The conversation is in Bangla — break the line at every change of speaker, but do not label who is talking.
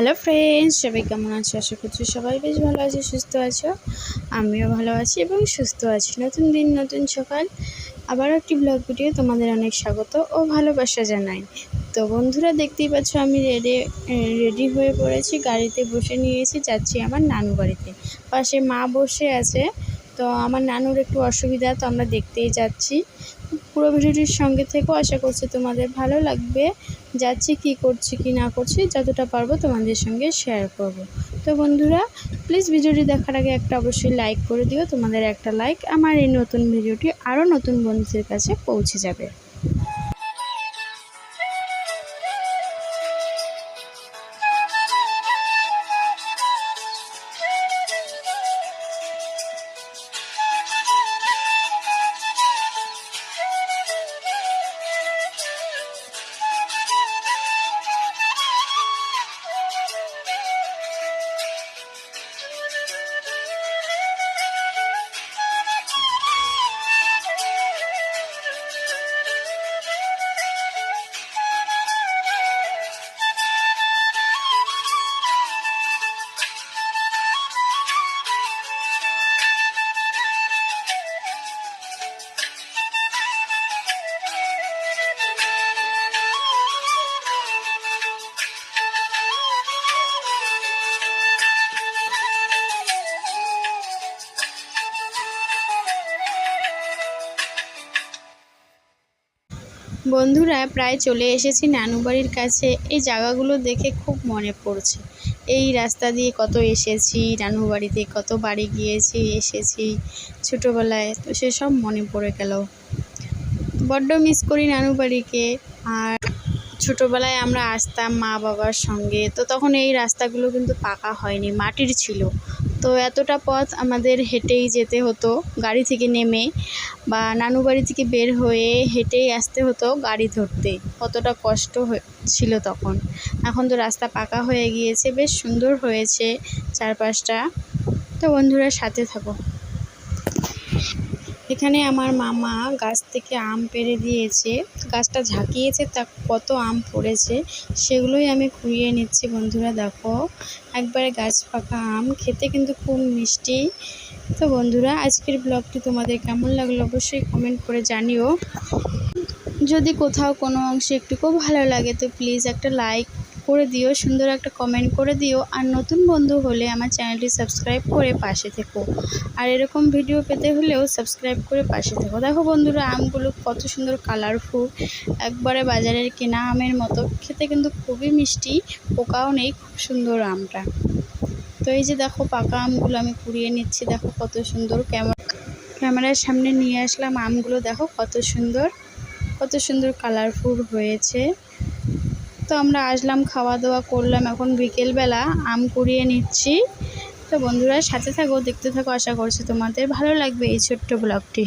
হ্যালো ফ্রেন্ডস, সবাই কেমন আছো? আশা করছি সবাই বেশ ভালো আছে, সুস্থ আছো। আমিও ভালো আছি এবং সুস্থ আছি। নতুন দিন, নতুন সকাল, আবার একটি ব্লগ ভিডিও তোমাদের অনেক স্বাগত ও ভালোবাসা জানাই। তো বন্ধুরা, দেখতেই পাচ্ছ আমি রেডি হয়ে পড়েছি, গাড়িতে বসে নিয়েছি, যাচ্ছি আমার নানু বাড়িতে। পাশে মা বসে আছে। তো আমার নানুর একটু অসুবিধা, তো আমরা দেখতেই যাচ্ছি। পুরো ভিডিওটির সঙ্গে থেকেও, আশা করছি তোমাদের ভালো লাগবে। যাচ্ছি, কি করছি কি না করছি যতটা পারবো তোমাদের সঙ্গে শেয়ার করব। তো বন্ধুরা, প্লিজ ভিডিওটি দেখার আগে একটা অবশ্যই লাইক করে দিও। তোমাদের একটা লাইক আমার এই নতুন ভিডিওটি আরও নতুন বন্ধুদের কাছে পৌঁছে যাবে। বন্ধুরা, প্রায় চলে এসেছি নানু বাড়ির কাছে। এই জায়গাগুলো দেখে খুব মনে পড়ছে। এই রাস্তা দিয়ে কত এসেছি, নানু বাড়িতে কত বাড়ি গিয়েছি, এসেছি ছোটোবেলায়। তো সেসব মনে পড়ে গেল। বড্ড মিস করি নানু বাড়িকে। আর ছোটোবেলায় আমরা আসতাম মা বাবার সঙ্গে, তো তখন এই রাস্তাগুলো কিন্তু পাকা হয়নি, মাটির ছিল। তো এতটা পথ আমাদের হেঁটেই যেতে হতো, গাড়ি থেকে নেমে বা নানু বাড়ি থেকে বের হয়ে হেঁটেই আসতে হতো গাড়ি ধরতে। কতটা কষ্ট ছিল তখন। এখন তো রাস্তা পাকা হয়ে গিয়েছে, বেশ সুন্দর হয়েছে চারপাশটা। তো বন্ধুরা, সাথে থাকো। এখানে আমার মামা গাছ থেকে আম পেড়ে দিয়েছে, গাছটা ঝাঁকিয়েছে, তা কত আম পড়েছে সেগুলোই আমি কুড়িয়ে নিচ্ছি। বন্ধুরা দেখো, একবারে গাছ পাকা আম, খেতে কিন্তু খুব মিষ্টি। তো বন্ধুরা, আজকের ব্লগটি তোমাদের কেমন লাগলো অবশ্যই কমেন্ট করে জানিও। যদি কোথাও কোনো অংশে একটুকুও ভালো লাগে তো প্লিজ একটা লাইক করে দিও, সুন্দর একটা কমেন্ট করে দিও। আর নতুন বন্ধু হলে আমার চ্যানেলটি সাবস্ক্রাইব করে পাশে থেকো। আর এরকম ভিডিও পেতে হলেও সাবস্ক্রাইব করে পাশে থেকো। দেখো বন্ধুরা, আমগুলো কত সুন্দর কালারফুল, একবারে বাজারের কেনা আমের মতো, খেতে কিন্তু খুবই মিষ্টি, পোকাও নেই, খুব সুন্দর আমটা। তো এই যে দেখো, পাকা আমগুলো আমি কুড়িয়ে নিচ্ছি। দেখো কত সুন্দর, ক্যামেরার সামনে নিয়ে আসলাম আমগুলো। দেখো কত সুন্দর কালারফুল হয়েছে। তো আমরা আসলাম, খাওয়া দাওয়া করলাম, এখন বিকেলবেলা আম কুড়িয়ে নিচ্ছি। তো বন্ধুরা, সাথে থাকো, দেখতে থাকো, আশা করছি তোমাদের ভালো লাগবে এই ছোট্ট ব্লগটি।